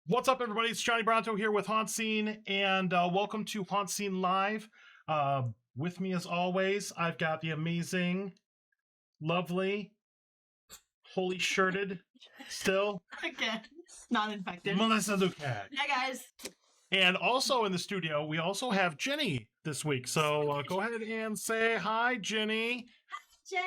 What's up, everybody? It's Johnny Bronto here with HauntScene, and welcome to HauntScene Live. With me, as always, I've got the amazing, lovely, holy shirted, still, Again, not infected. Melissa Lucan. Hi, guys. And also in the studio, we also have Jenny this week. So go ahead and say hi, Jenny. Jen.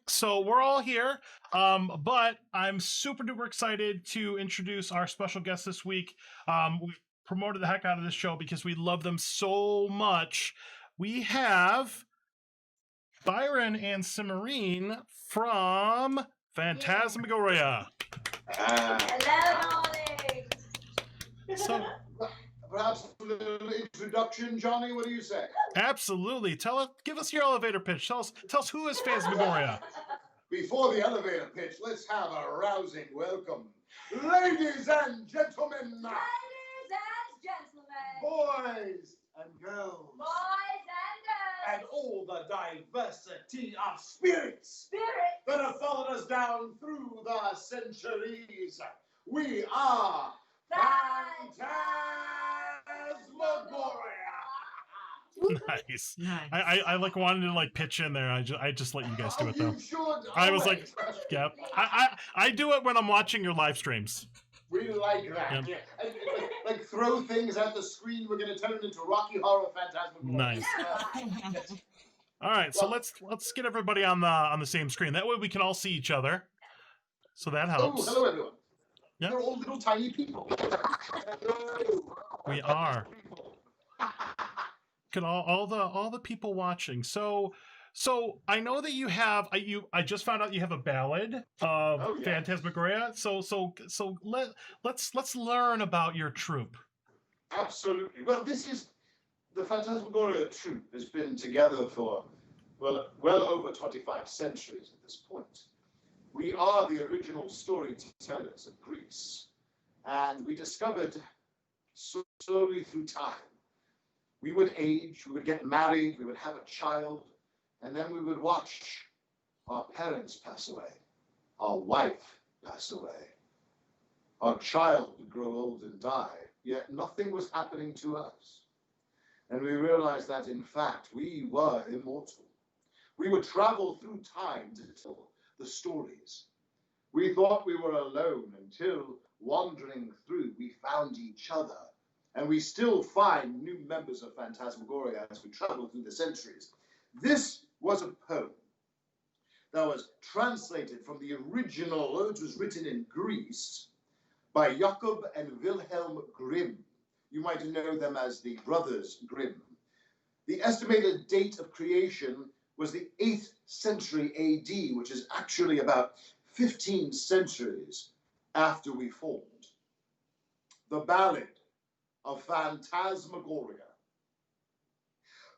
So we're all here, but I'm super duper excited to introduce our special guest this week. We've promoted the heck out of this show because we love them so much. We have Byron and Cimarine from Phantasmagoria. Hello, So Perhaps a little introduction, Johnny. What do you say? absolutely, give us your elevator pitch. Tell us who is Phantasmagoria. Before the elevator pitch, let's have a rousing welcome. Ladies and gentlemen, Ladies and gentlemen, boys and girls, and and all the diversity of spirits spirits that have followed us down through the centuries. We are Phantasmagoria. Nice. Nice. I like wanted to like pitch in there. I just let you guys do it though. You should. I was always. like, yep. I do it when I'm watching your live streams. We like that. Yep. Yeah. And, like throw things at the screen. We're gonna turn it into Rocky Horror Phantasmagoria. Nice. All right, so let's get everybody on the same screen. That way we can all see each other. So that Oh, helps. hello everyone. Yeah. They're all little tiny people. We are. Look at all the people watching. So I know that you have I just found out you have a ballad of Oh, yeah. Phantasmagoria. So let's learn about your troupe. Absolutely. Well, this is the Phantasmagoria troupe has been together for well over 25 centuries at this point. We are the original storytellers of Greece, and we discovered slowly through time. We would age, we would get married, we would have a child, and then we would watch our parents pass away, our wife pass away, our child would grow old and die, yet nothing was happening to us. And we realized that, in fact, we were immortal. We would travel through time to tell the stories. We thought we were alone until, wandering through, we found each other. And we still find new members of Phantasmagoria as we travel through the centuries. This was a poem that was translated from the original. It was written in Greece by Jakob and Wilhelm Grimm. You might know them as the Brothers Grimm. The estimated date of creation was the 8th century AD, which is actually about 15 centuries after we formed. The Ballad of Phantasmagoria.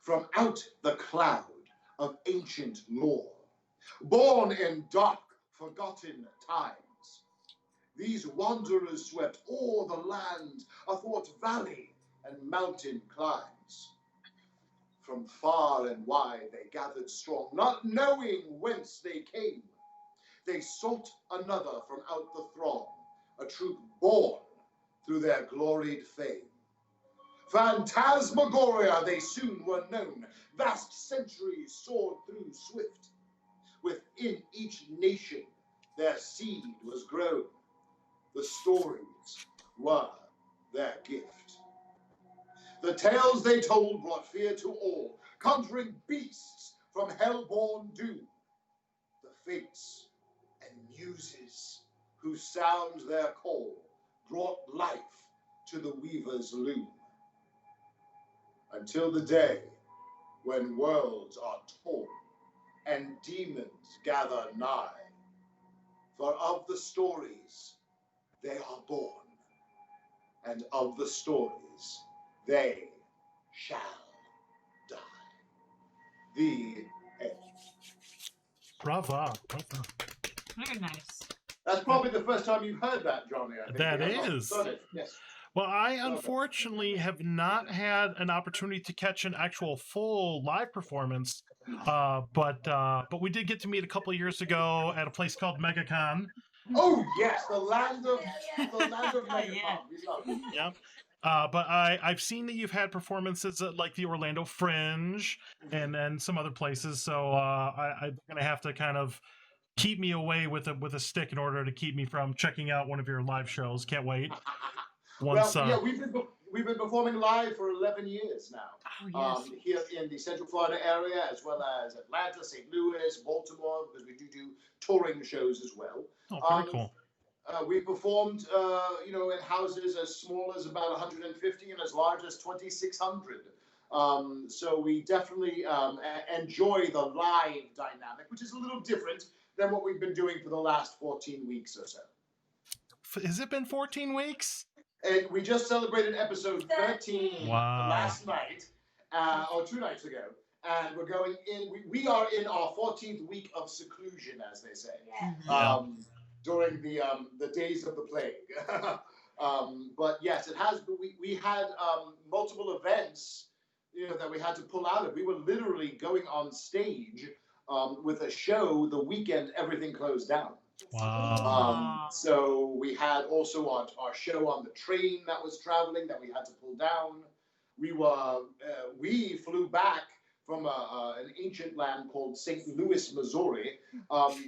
From out the cloud of ancient lore, born in dark, forgotten times, these wanderers swept o'er the land athwart valley and mountain climes. From far and wide they gathered strong, not knowing whence they came. They sought another from out the throng, a troop born through their gloried fame. Phantasmagoria they soon were known, vast centuries soared through swift. Within each nation their seed was grown, the stories were their gift. The tales they told brought fear to all, conjuring beasts from hell-born doom. The fates and muses who sound their call brought life to the weaver's loom. Until the day when worlds are torn and demons gather nigh. For of the stories they are born, and of the stories they shall die. The end. Bravo. Very nice. That's probably the first time you've heard that, Johnny. I think. That We have not is. done it. Yes. Well, I unfortunately have not had an opportunity to catch an actual full live performance, but we did get to meet a couple of years ago at a place called MegaCon, Oh yes, the land of Megacon. Yeah. We love it. Yeah. But I've seen that you've had performances at like the Orlando Fringe and then some other places. So I'm gonna have to kind of keep me away with a stick in order to keep me from checking out one of your live shows. Can't wait. Once Well, yeah, we've been performing live for 11 years now. Oh, yes. Here in the Central Florida area, as well as Atlanta, St. Louis, Baltimore, because we do touring shows as well. oh, very cool. We performed, in houses as small as about 150 and as large as 2,600. So we definitely enjoy the live dynamic, which is a little different than what we've been doing for the last 14 weeks or so. Has it been 14 weeks? And we just celebrated episode 13 Wow. last night, or 2 nights ago. And we're going in, we are in our 14th week of seclusion, as they say. Yeah. During the days of the plague. But yes, it has. We had multiple events, that we had to pull out of. We were literally going on stage with a show the weekend everything closed down. Wow. So we had also our show on the train that was traveling that we had to pull down. We flew back from an ancient land called St. Louis, Missouri,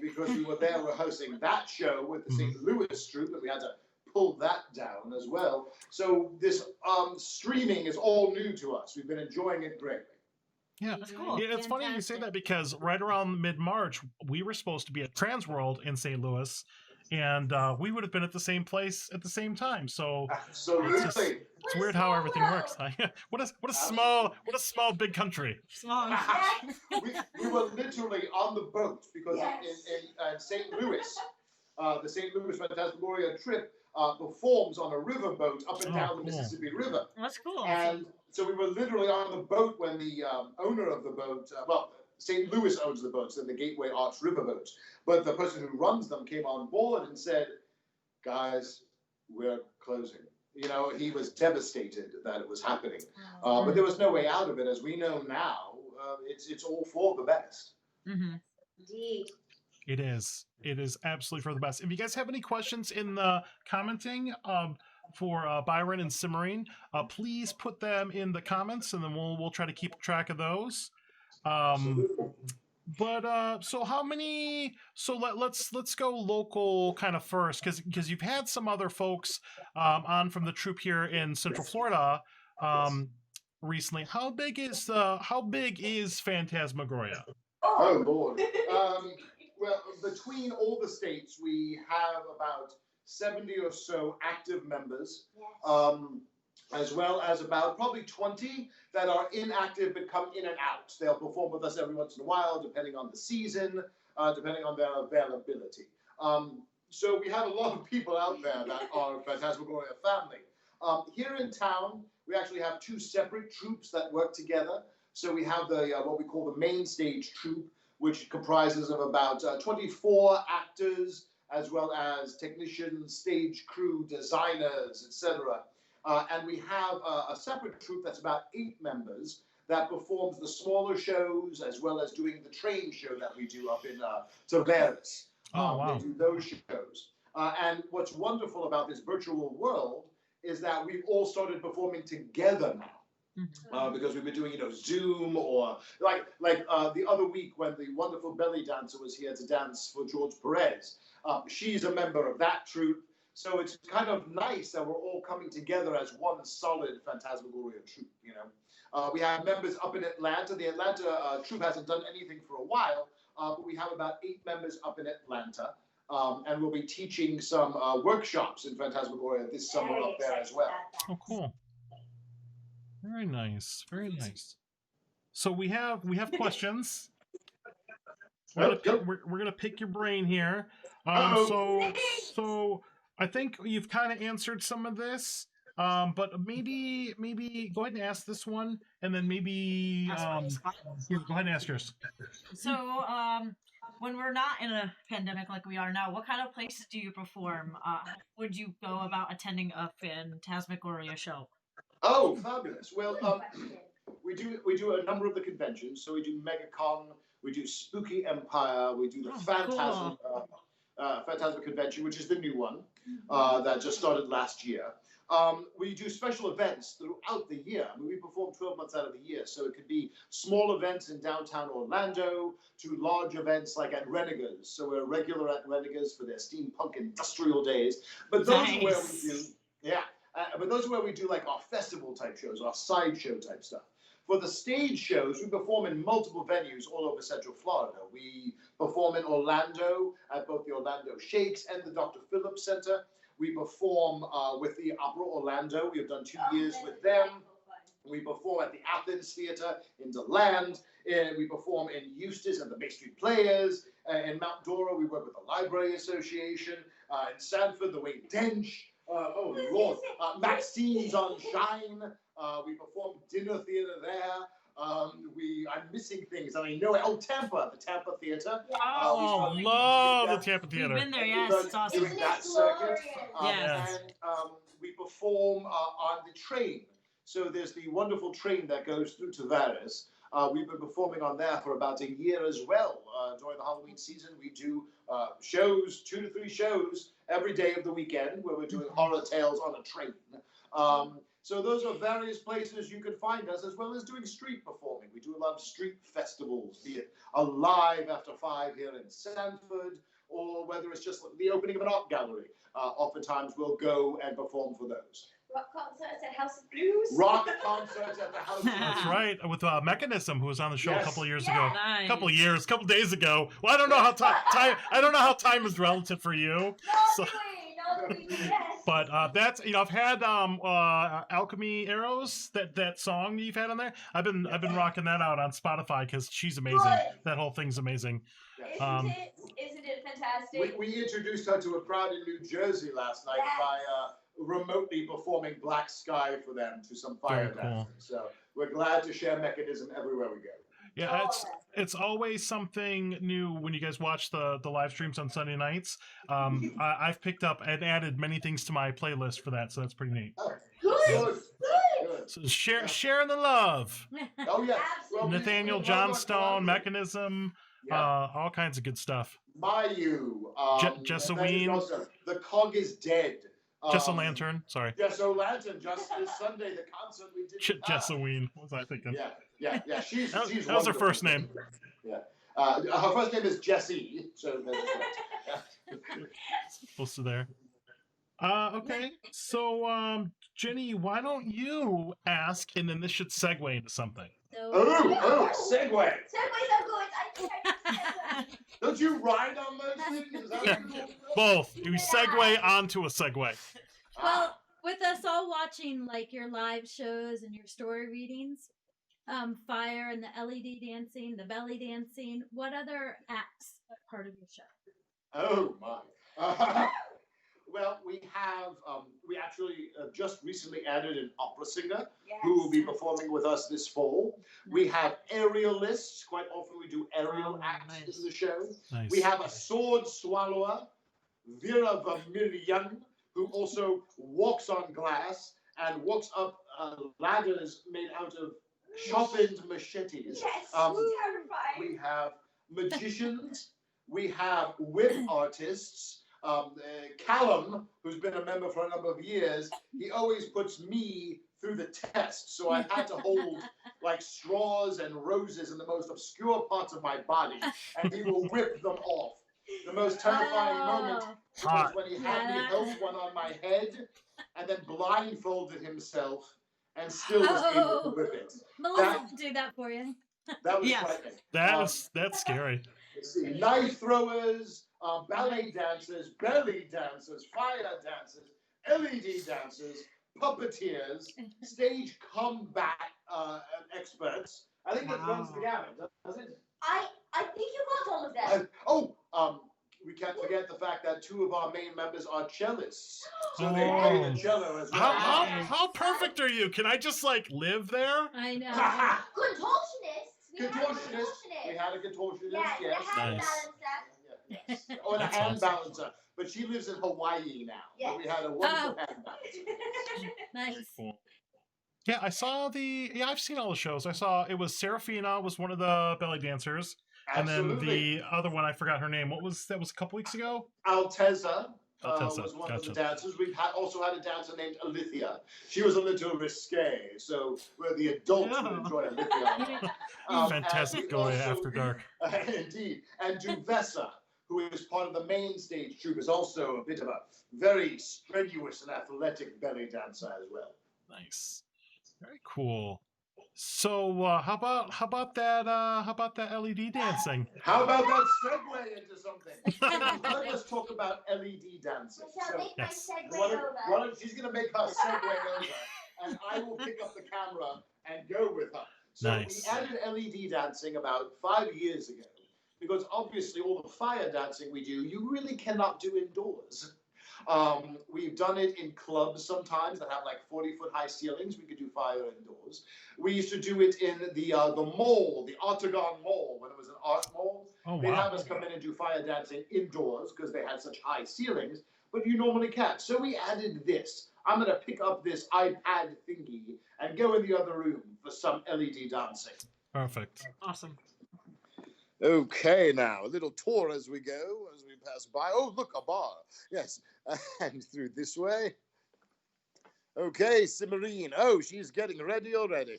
because we were there rehearsing that show with the St. Louis troupe, and we had to pull that down as well. So this streaming is all new to us. We've been enjoying it greatly. Yeah. That's cool. Yeah, it's funny you say that because right around mid-March, we were supposed to be at Transworld in St. Louis, and we would have been at the same place at the same time. So Absolutely. it's weird how everything works. What a small big country. Small. we were literally on the boat because in St. Louis, the St. Louis Phantasmagoria trip performs on a riverboat up and down the Mississippi River. That's cool. And so we were literally on the boat when the owner of the boat, St. Louis owns the boats and the Gateway Arch riverboats, but the person who runs them came on board and said, guys, we're closing. He was devastated that it was happening. But there was no way out of it. As we know now, it's all for the best. Mm-hmm. Indeed. It is. It is absolutely for the best. If you guys have any questions in the commenting for Byron and Cimarine, please put them in the comments, and then we'll try to keep track of those. But so how many? So let's go local kind of first, because you've had some other folks on from the troupe here in Central Florida recently. How big is Phantasmagoria? Oh Lord. Well, between all the states, we have about 70 or so active members, as well as about probably 20 that are inactive but come in and out. They'll perform with us every once in a while, depending on the season, depending on their availability. So we have a lot of people out there that are Phantasmagoria family. Here in town, we actually have 2 separate troupes that work together. So we have the what we call the main stage troupe, which comprises of about 24 actors, as well as technicians, stage crew, designers, etc. And we have a separate troupe that's about 8 members that performs the smaller shows, as well as doing the train show that we do up in Tavares. Oh, wow. They do those shows. And what's wonderful about this virtual world is that we've all started performing together now. Because we've been doing, Zoom or like the other week when the wonderful belly dancer was here to dance for George Perez. She's a member of that troupe. So it's kind of nice that we're all coming together as one solid Phantasmagoria troupe, We have members up in Atlanta. The Atlanta troupe hasn't done anything for a while, but we have about 8 members up in Atlanta. And we'll be teaching some workshops in Phantasmagoria this summer up there as well. Oh, cool. Very nice. Very nice. So we have questions. We're gonna pick your brain here. So I think you've kind of answered some of this. But maybe go ahead and ask this one, and then maybe go ahead and ask yours. So when we're not in a pandemic like we are now, what kind of places do you perform? Would you go about attending a Phantasmagoria show? Oh, fabulous! Well, we do a number of the conventions. So we do MegaCon, we do Spooky Empire, we do the Phantasm, Phantasma Convention, which is the new one that just started last year. We do special events throughout the year. I mean, we perform 12 months out of the year, so it could be small events in downtown Orlando to large events like at Renega's. So we're regular at Renega's for their steampunk industrial days. But those are where we do, but those are where we do like our festival type shows, our sideshow type stuff. For the stage shows, we perform in multiple venues all over Central Florida. We perform in Orlando at both the Orlando Shakes and the Dr. Phillips Center. We perform with the Opera Orlando. We have done 2 years with them. We perform at the Athens Theater in DeLand. We perform in Eustis at the Bay Street Players. In Mount Dora, we work with the Library Association. In Sanford, the Wayne Dench. Oh, Lord. Maxine's on Shine. We perform dinner theater there. I'm missing things, and I know it. Oh, Tampa, the Tampa Theater. Oh, love the Tampa We've Theater. been there, yes. It's awesome. Doing that circuit. Yes. And we perform on the train. So there's the wonderful train that goes through Tavares. We've been performing on there for about a year as well. During the Halloween season, we do shows, 2 to 3 shows every day of the weekend, where we're doing horror tales on a train. So those are various places you can find us, as well as doing street performing. We do a lot of street festivals, be it Alive After 5 here in Sanford, or whether it's just the opening of an art gallery. Oftentimes we'll go and perform for those. Rock concerts at House of Blues. Rock concerts at the House of Blues. That's right, with Mechanism, who was on the show a Yes. couple of years Yeah. ago. Nice. A couple days ago. Well, I don't know how time. I don't know how time is relative for you. So, Yes. but that's I've had Alchemy Arrows, that song that you've had on there. I've been rocking that out on Spotify because she's amazing. Good. That whole thing's amazing. Isn't it fantastic? We introduced her to a crowd in New Jersey last night Yes. by remotely performing Black Sky for them to some fire Very cool. dancing. So we're glad to share Mechanism everywhere we go. Yeah, it's always something new when you guys watch the live streams on Sunday nights. I've picked up and added many things to my playlist for that, so that's pretty neat. Oh, Good. good. Good. So sharing the love. Oh, yeah. Absolutely. Nathaniel we love our Johnstone, crowd. Mechanism, Yeah. all kinds of good stuff. Mayu. Jessaween. The Cog is Dead. Jess Lantern, sorry. Jesso Lantern, just this Sunday, the concert we did. Jessaween, what was I thinking? Yeah. She's That was her wonderful. first name. Yeah. Her first name is Jessie. So that's Supposed to there. Okay, so Jenny, why don't you ask, and then this should segue into something. So, segue. Segways are good. I think I can say that. Don't you ride on those things? Is that Yeah. what you do? Both. You segue onto a segue. Well, with us all watching like your live shows and your story readings, fire and the LED dancing, the belly dancing, what other acts are part of your show? Oh my. Well, we have, we actually just recently added an opera singer who will be performing with us this fall. We have aerialists. Quite often we do aerial acts nice. in the show. Nice. We have a sword swallower, Vera Vermilion, who also walks on glass and walks up ladders made out of sharpened machetes. Yes. Um, Terrifying. We have magicians. We have whip artists. Callum, who's been a member for a number of years, he always puts me through the test. So I've had to hold like straws and roses in the most obscure parts of my body, and he will whip them off. The most terrifying moment was when he had me held one on my head and then blindfolded himself and still was able to whip it. Melissa will do that for you. That was Yes. frightening. That's scary. Let's see, knife throwers, ballet dancers, belly dancers, fire dancers, LED dancers, puppeteers, stage combat experts. I think that runs the gamut, doesn't it? I think you got all of that. We can't forget the fact that 2 of our main members are cellists, so Oh. they play the cello as well. How perfect are you? Can I just like live there? I know. Contortionists. We had a Contortionist. We had a contortionist, Yeah, yes. the hand Nice. balancer. Yes. Or the That's hand awesome. balancer. But she lives in Hawaii now. Yes. But we had a wonderful Oh. hand balancer. Nice. Cool. Yeah, I've seen all the shows. I saw it was Serafina was one of the belly dancers. And then Absolutely. the other one, I forgot her name. What was that? Was a couple weeks ago? Alteza Alteza, was one gotcha. of the dancers. We've also had a dancer named Alithia. She was a little risque, so where the adults would enjoy Alithia. Phantasmagoria After Dark. Indeed. And Duvessa, who is part of the main stage troupe, is also a bit of a very strenuous and athletic belly dancer as well. Nice. Very cool. So how about that LED dancing? How about that segue into something? Let us talk about LED dancing. Michelle, make my yes. segue over. She's going to make her segue over, and I will pick up the camera and go with her. So Nice. we added LED dancing about 5 years ago, because obviously all the fire dancing we do, you really cannot do indoors. We've done it in clubs sometimes that have like 40-foot high ceilings. We could do fire indoors. We used to do it in the mall, the Octagon Mall, when it was an art mall. Oh, They'd wow. have us come in and do fire dancing indoors because they had such high ceilings, but you normally can't. So we added this. I'm going to pick up this iPad thingy and go in the other room for some LED dancing. Perfect. Awesome. Okay, now, a little tour as we go, as we pass by. Oh, look, a bar. Yes, and through this way. Okay, Simmerine. Oh, she's getting ready already.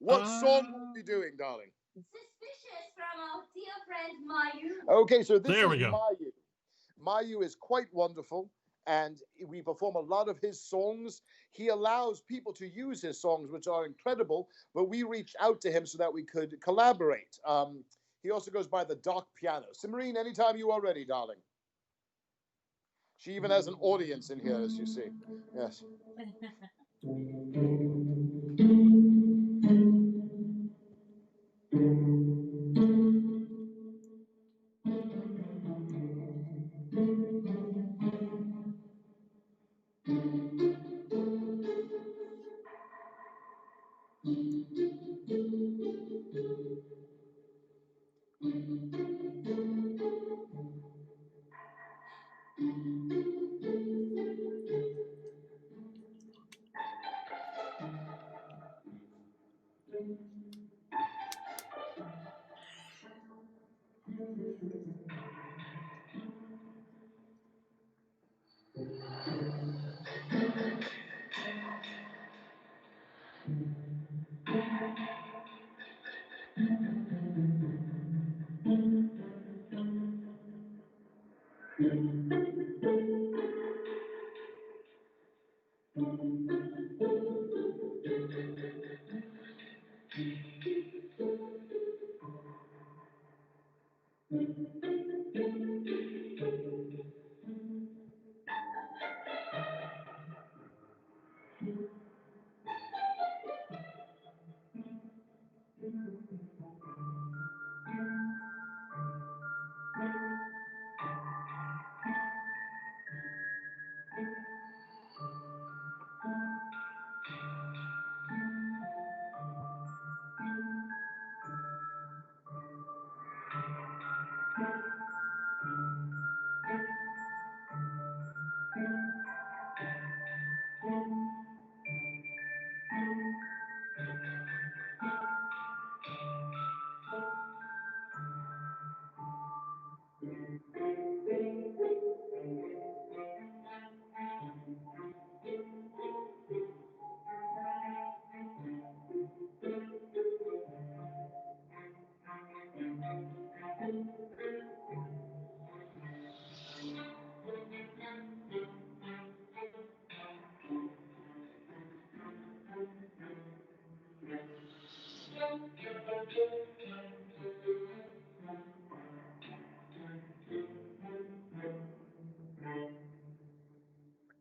What song are we doing, darling? Suspicious from our dear friend Mayu. Okay, so this There is we go. Mayu. Mayu is quite wonderful, and we perform a lot of his songs. He allows people to use his songs, which are incredible, but we reached out to him so that we could collaborate. He also goes by the Doc Piano. Simmerine, anytime you are ready, darling. She even has an audience in here, as you see. Yes.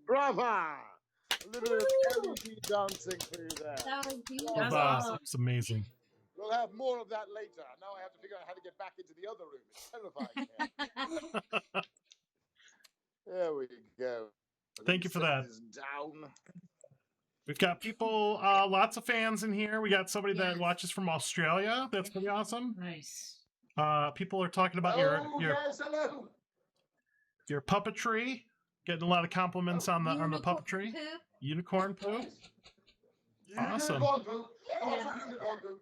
Brava! A little bit of LED dancing for you there. That was beautiful. That's Wow, awesome. it's amazing. We'll have more of that later. Now I have to figure out how to get back into the other room. It's terrifying here. There we go. Thank you for Set that. this down. We've got people, lots of fans in here. We got somebody that watches from Australia. That's pretty awesome. Nice. People are talking about Oh, yes, hello. your puppetry. Getting a lot of compliments on the puppetry. Poop. Unicorn poo. Awesome. Unicorn poo. Yes. Also unicorn poo. Unicorn poop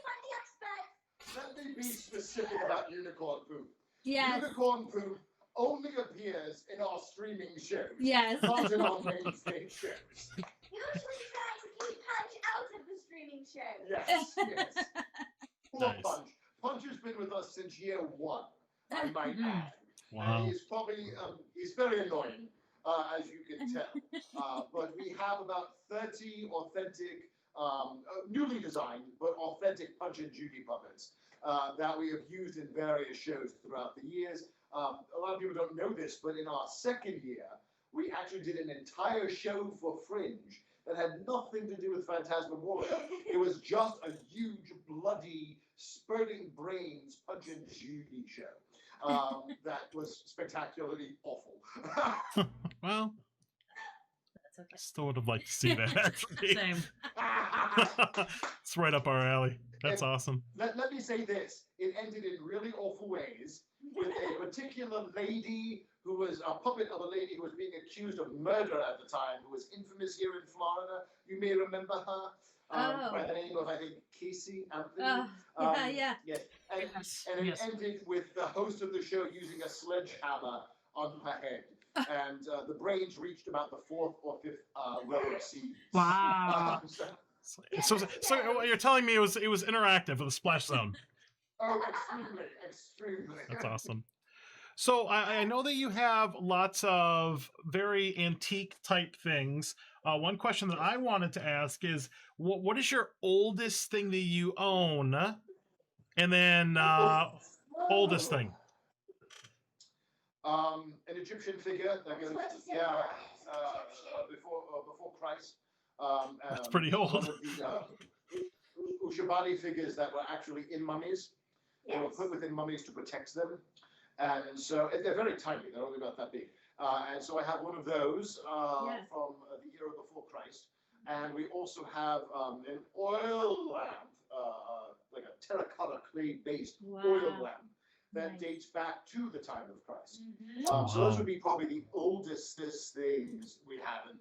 on the expert. let me be specific about unicorn poop. Yes. Unicorn poop only appears in our streaming shows. Yes. Not in our main stage shows. Usually trying to keep Punch out of the streaming show. Yes, yes. Poor Nice. Punch. Punch has been with us since year 1, I might add. Wow. And he's probably, he's very annoying, as you can tell. But we have about 30 authentic, newly designed, but authentic Punch and Judy puppets that we have used in various shows throughout the years. A lot of people don't know this, but in our second year, we actually did an entire show for Fringe that had nothing to do with Phantasmagoria. It was just a huge, bloody, spurting brains Punch and Judy show that was spectacularly awful. Well, That's okay. still would have liked to see that, actually. Same. It's right up our alley. That's And awesome. Let me say this. It ended in really awful ways with a particular lady who was a puppet of a lady who was being accused of murder at the time, who was infamous here in Florida. You may remember her by the name of, I think, Casey Anthony. Yeah. Yes. And, Yes, and it yes. ended with the host of the show using a sledgehammer on her head. And the brains reached about the 4th or 5th row of seats. Wow. So what you're telling me it was interactive with a splash zone. Oh, extremely. That's awesome. So I know that you have lots of very antique type things. One question that I wanted to ask is, what is your oldest thing that you own? And then oldest thing. An Egyptian figure that goes, before Christ. That's pretty old. One of the Ushabani figures that were actually in mummies. They were put within mummies to protect them. And so they're very tiny. They're only about that big. And so I have one of those from the era before Christ. And we also have an oil lamp, like a terracotta clay-based oil lamp that dates back to the time of Christ. So those would be probably the oldest things we haven't,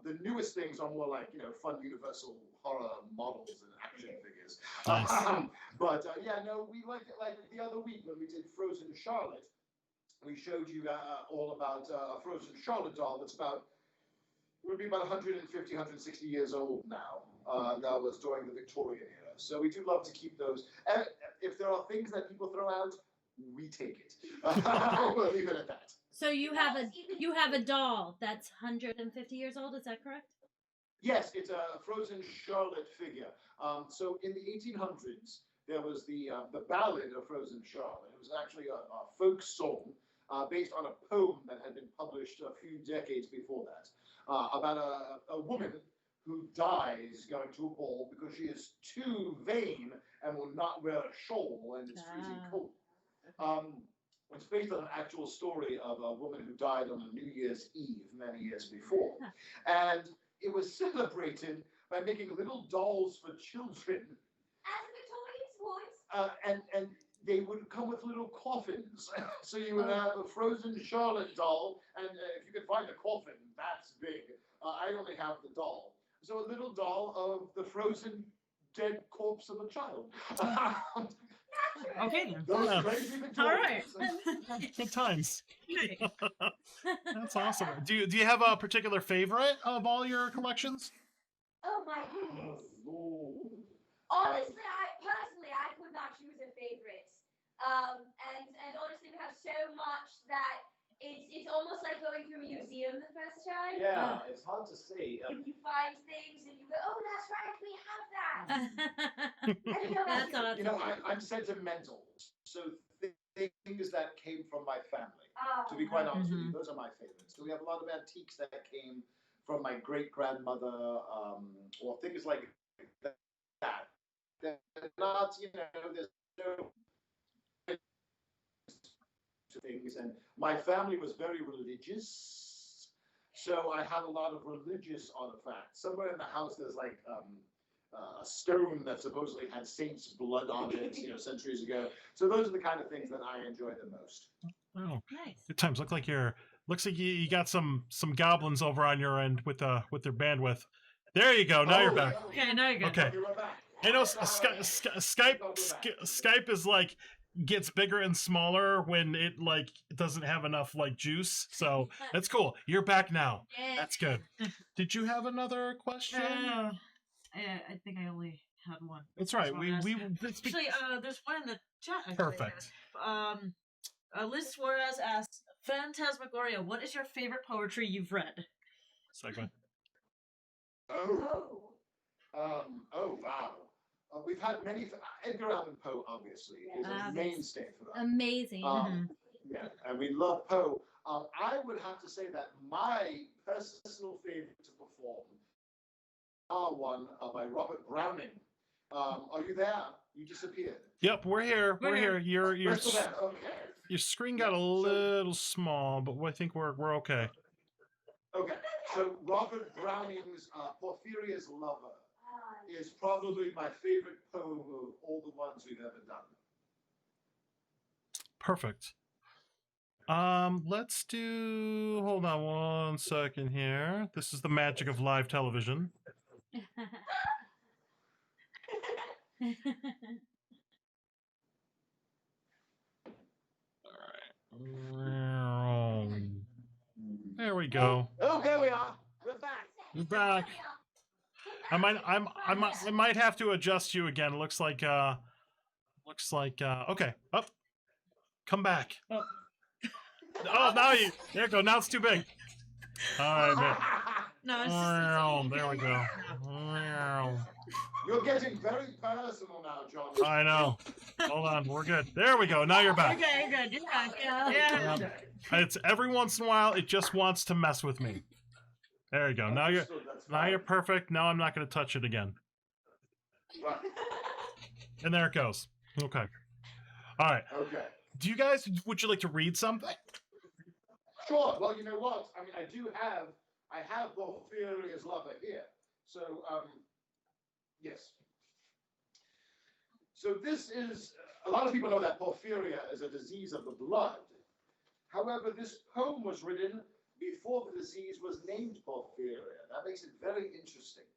the newest things are more like, fun universal horror models and action figures. Nice. But we like the other week when we did Frozen Charlotte, we showed you all about a Frozen Charlotte doll that's would be about 150, 160 years old now. That was during the Victorian era. So we do love to keep those. And if there are things that people throw out, we take it. We'll leave it at that. So you have a doll that's 150 years old. Is that correct? Yes, it's a Frozen Charlotte figure. So in the 1800s, there was the ballad of Frozen Charlotte. It was actually a folk song based on a poem that had been published a few decades before that about a woman who dies going to a ball because she is too vain and will not wear a shawl and is freezing cold. It's based on an actual story of a woman who died on New Year's Eve many years before. And it was celebrated by making little dolls for children. As Victorians would. And they would come with little coffins. So you would have a Frozen Charlotte doll, and if you could find a coffin, that's big. I only have the doll. So a little doll of the frozen dead corpse of a child. Okay then. Those crazy Victorians. All right. Good times. Okay. That's awesome. Do you have a particular favorite of all your collections? Oh my goodness. Oh. Honestly, I could not choose a favorite. And honestly, we have so much that it's almost like going to a museum the first time. Yeah, it's hard to see. You find things and you go, oh, that's right, we have that. That's awesome. I'm sentimental. So things that came from my family. To be quite honest with you, those are my favorites. So we have a lot of antiques that came from my great-grandmother, or things like that. They're not, there's no things, and my family was very religious, so I had a lot of religious artifacts. Somewhere in the house there's like a stone that supposedly had saints' blood on it, centuries ago. So those are the kind of things that I enjoy the most. Oh, Nice. good times. Looks like you got some goblins over on your end with their bandwidth. There you go. Now you're back. Okay, now you're good. Okay. You are back. I know Skype is like gets bigger and smaller when it like doesn't have enough like juice. So that's cool. You're back now. Yeah. That's good. Did you have another question? I think I only had one. That's right. That's what We I asked. Actually, there's one in the chat. Actually. Perfect. Liz Suarez asks, Phantasmagoria, what is your favorite poetry you've read? Segment. Oh, wow. We've had many. Edgar Allan Poe, obviously, is a mainstay for us. Amazing. Yeah, and we love Poe. I would have to say that my personal favorite to perform are one by Robert Browning. Are you there? You disappeared. Yep, we're here. We're here. We're still there. Okay. Your screen got a little small, but I think we're okay. Okay. So Robert Browning's Porphyria's Lover is probably my favorite poem of all the ones we've ever done. Perfect. Let's do. Hold on one second here. This is the magic of live television. There we go. Oh, there we are. We're back. We're back. I might have to adjust you again. Looks like okay. Up. Come back. Oh, now you. There you go. Now it's too big. All right. No, it's There we go. You're getting very personal now, John. I know. Hold on. We're good. There we go. Now you're back. Okay, good. You're back. Yeah. It's every once in a while it just wants to mess with me. There you go. Now you're perfect. Now I'm not going to touch it again. Right. And there it goes. Okay. All right. Okay. Would you like to read something? Sure. Well, you know what? I mean, I have Porphyria's Lover here. So, yes. So this is, a lot of people know that porphyria is a disease of the blood. However, this poem was written before the disease was named porphyria. That makes it very interesting.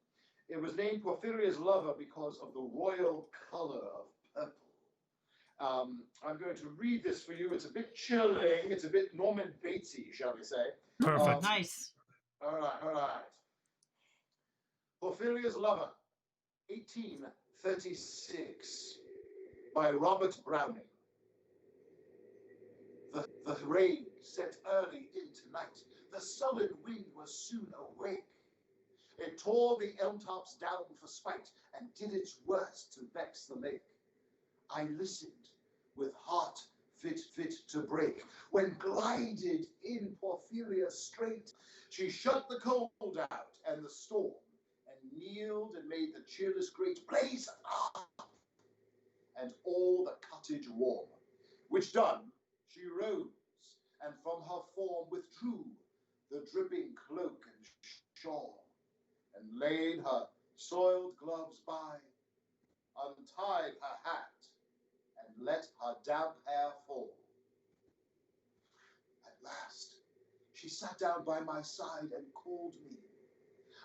It was named Porphyria's Lover because of the royal color of purple. I'm going to read this for you. It's a bit chilling. It's a bit Norman Batesy, shall we say. Perfect. Nice. All right. Porphyria's Lover, 1836, by Robert Browning. The rain set early into night. The sullen wind was soon awake. It tore the elm tops down for spite and did its worst to vex the lake. I listened with heart fit to break when glided in Porphyria straight. She shut the cold out and the storm and kneeled and made the cheerless grate blaze up and all the cottage warm. Which done, she rose and from her form withdrew the dripping cloak and shawl and laid her soiled gloves by, untied her hat, and let her damp hair fall. At last, she sat down by my side and called me.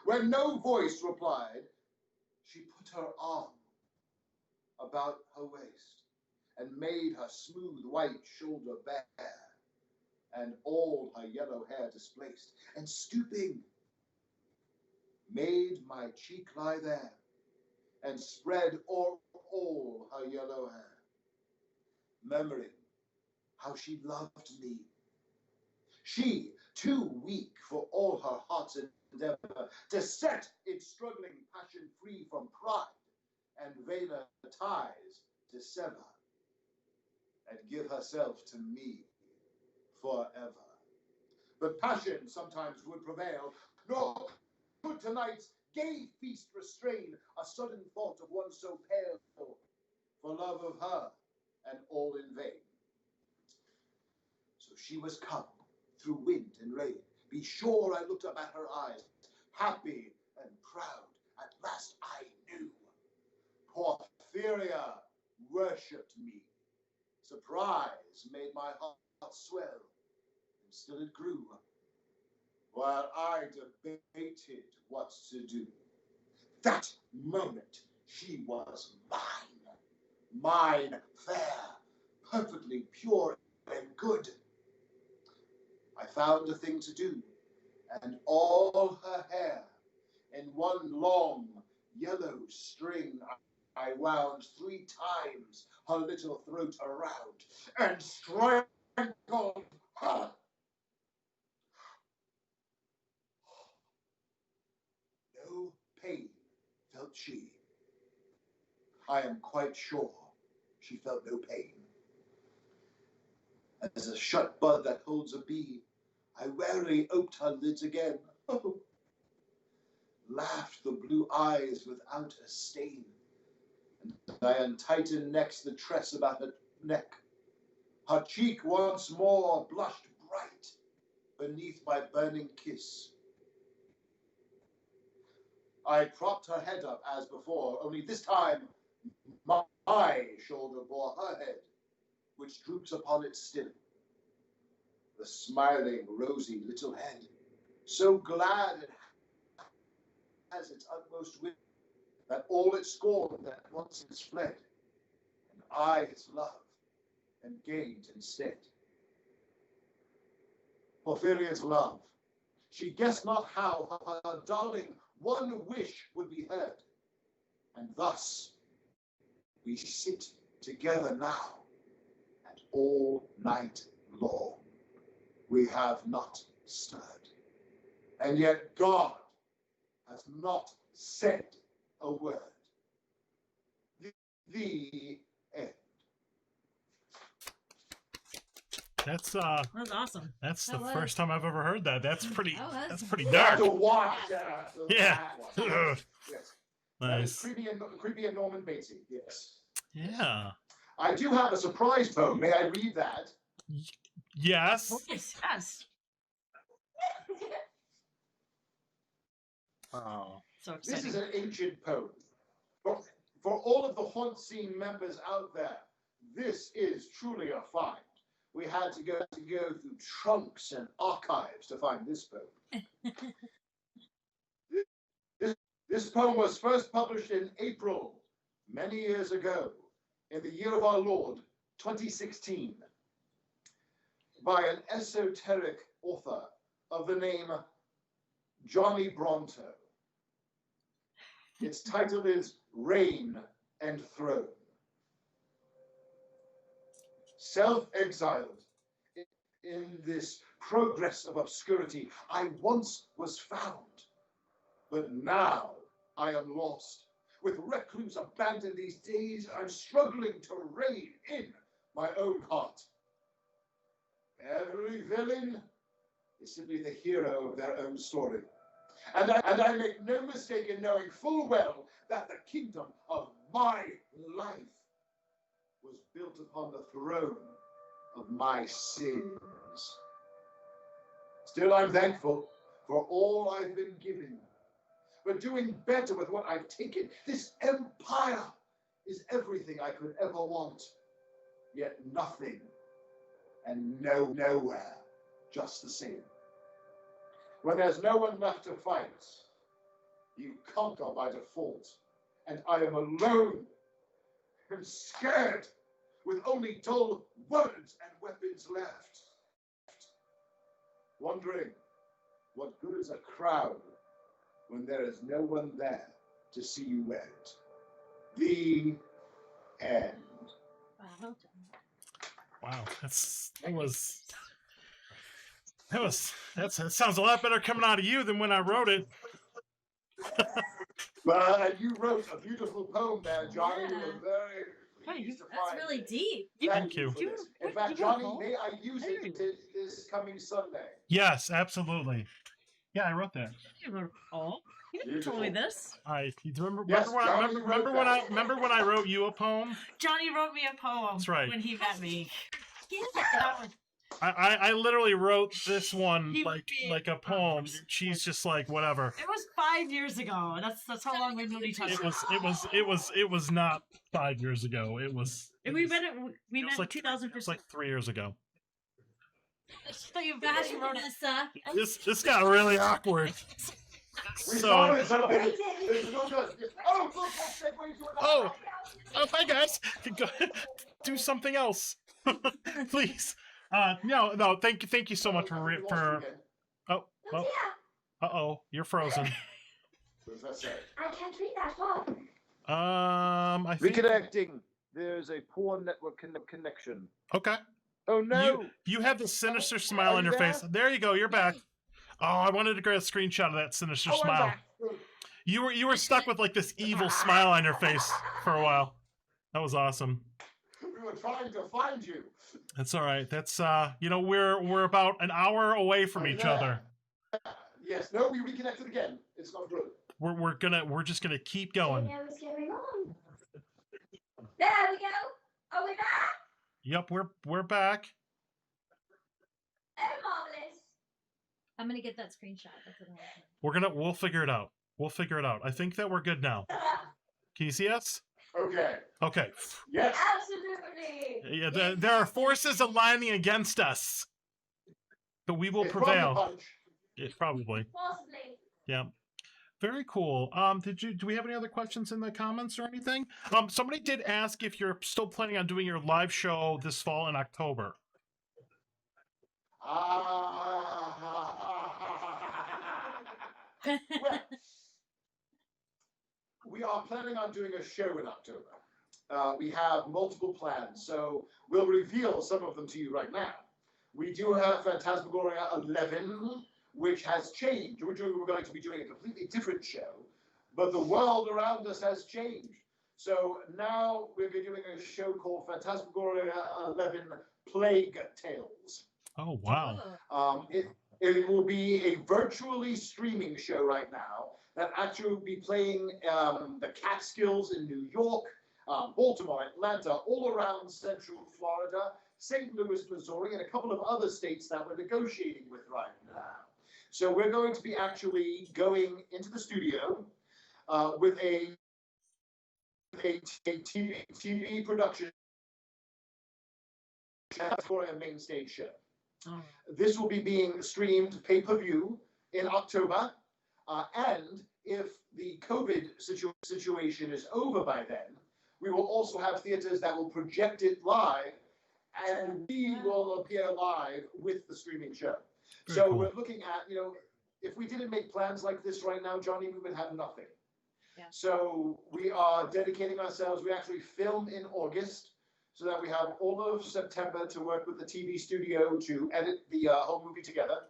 When no voice replied, she put her arm about her waist and made her smooth white shoulder bare, and all her yellow hair displaced, and stooping, made my cheek lie there, and spread o'er all her yellow hair, murmuring how she loved me. She, too weak for all her heart's endeavor, to set its struggling passion free from pride, and veiler ties to sever, and give herself to me forever. But passion sometimes would prevail, nor could tonight's gay feast restrain a sudden thought of one so pale, for love of her, and all in vain. So she was come through wind and rain. Be sure I looked up at her eyes, happy and proud. At last I knew. Porphyria worshipped me. Surprise made my heart swell, and still it grew, while I debated what to do. That moment She was mine. Mine, fair, perfectly pure and good. I found a thing to do, and all her hair in one long yellow string I wound 3 times her little throat around and strangled her. No pain felt she. I am quite sure she felt no pain. As a shut bud that holds a bee, I warily oped her lids again. Oh, laughed the blue eyes without a stain, and I untightened next the tress about her neck. Her cheek once more blushed bright beneath my burning kiss. I propped her head up as before, only this time my shoulder bore her head, which droops upon it still. The smiling, rosy little head, so glad it has its utmost wit, that all its scorn that once is fled, and I its love, and gained instead. Porphyria's love, she guessed not how her darling one wish would be heard, and thus we sit together now, and all night long we have not stirred, and yet God has not said a word. The end. That's awesome. That's the That was. first time I've ever heard that. That's pretty. That was. That's pretty You have dark. to watch Yeah. that one. Yes. That is Nice. creepy and Norman Batesy. Yes. Yeah. I do have a surprise poem. May I read that? Yes. Yes. Oh. So This exciting. is an ancient poem. For all of the HauntScene members out there, this is truly a find. We had to go through trunks and archives to find this poem. This poem was first published in April, many years ago, in the year of our Lord, 2016, by an esoteric author of the name Johnny Bronto. Its title is Reign and Throne. Self-exiled in this progress of obscurity, I once was found, but now I am lost. With recluse abandoned these days, I'm struggling to reign in my own heart. Every villain is simply the hero of their own story. And I make no mistake in knowing full well that the kingdom of my life was built upon the throne of my sins. Still, I'm thankful for all I've been given, but doing better with what I've taken. This empire is everything I could ever want, yet nothing and nowhere, just the same. When there's no one left to fight, you conquer by default, and I am alone and scared, with only dull words and weapons left. Wondering, what good is a crowd when there is no one there to see you wed? The end. Wow. That sounds a lot better coming out of you than when I wrote it. But you wrote a beautiful poem there, Johnny. Yeah. You were very pleased to That's find really it. deep. Thank you. for this. In fact, Johnny, may I use it this coming Sunday? Yes, absolutely. Yeah, I wrote that. Oh, you didn't tell me this. Remember Yes, when Johnny wrote remember when I wrote you a poem? Johnny wrote me a poem. That's right. When he met me. Yeah. I literally wrote this one He like a poem. She's just like whatever. It was 5 years ago. That's how long we've known each other. It was not 5 years ago. We met in It was 2015. like 3 years ago. I thought you wrote it. Vanessa. This got really awkward. So, It's not good. Oh, look, that's segues to oh, hi guys. Go, do something else, please. No. Thank you so much for. Oh, Oh dear. you're frozen. What does that say? I can't read that far. I think. Reconnecting. There's a poor network connection. Okay. Oh no! You have the sinister smile Are on you your there? face. There you go. You're back. Oh, I wanted to get a screenshot of that sinister Oh, I'm smile. back. You were stuck with like this evil smile on your face for a while. That was awesome. We were trying to find you. That's all right. That's we're about an hour away from each other. Yes. No, we reconnected again. It's not good. We're just gonna keep I going. don't know what's going on. There we go. Are we back? Yep, we're back. Oh, marvelous. I'm gonna get that screenshot. That's what I want. We'll figure it out. We'll figure it out. I think that we're good now. Can you see us? Okay. Okay. Yes. Absolutely. Yeah, there are forces aligning against us, but we will It's from the prevail. punch. It's probably. Possibly. Yeah. Very cool. Do we have any other questions in the comments or anything? Somebody did ask if you're still planning on doing your live show this fall in October. Well, we are planning on doing a show in October. We have multiple plans, so we'll reveal some of them to you right now. We do have Phantasmagoria 11, which has changed. Originally, we were going to be doing a completely different show, but the world around us has changed. So now we'll be doing a show called Phantasmagoria 11 Plague Tales. Oh wow. It will be a virtually streaming show right now that actually will be playing the Catskills in New York, Baltimore, Atlanta, all around Central Florida, St. Louis, Missouri, and a couple of other states that we're negotiating with right now. So we're going to be actually going into the studio with a TV production for a main stage show. Oh. This will be being streamed pay-per-view in October, and if the COVID situation is over by then, we will also have theaters that will project it live, and we will appear live with the streaming show. Very So cool. we're looking at, if we didn't make plans like this right now, Johnny, we would have nothing. Yeah. So we are dedicating ourselves. We actually filmed in August, so that we have all of September to work with the TV studio to edit the whole movie together,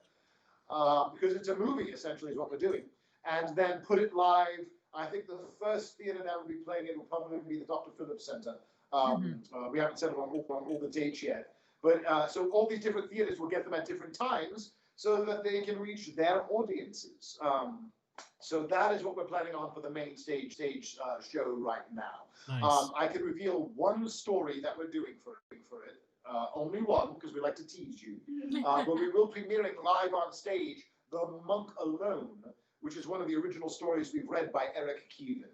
because it's a movie essentially is what we're doing, and then put it live. I think the first theater that will be playing it will probably be the Dr. Phillips Center. We haven't set on all the dates yet, but so all these different theaters will get them at different times so that they can reach their audiences. So that is what we're planning on for the main stage show right now. Nice. I can reveal one story that we're doing for it. Only one, because we like to tease you. But we will premiere it live on stage, The Monk Alone, which is one of the original stories we've read by Eric Keevan.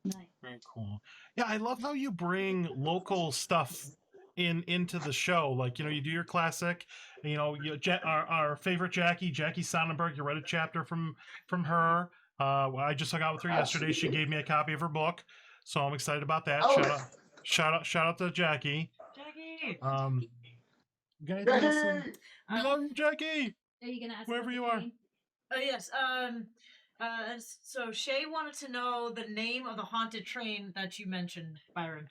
Nice. Very cool. Yeah, I love how you bring local stuff into the show. Like, you do your classic, our favorite Jackie Sonnenberg, you read a chapter from her. I just hung out with her yesterday. She gave me a copy of her book, so I'm excited about that. Oh. Shout out to Jackie. Jackie. You got anything else? Jackie! We love you, Jackie. Are you gonna ask Wherever about you the are. train? Yes. So Shay wanted to know the name of the haunted train that you mentioned, Byron.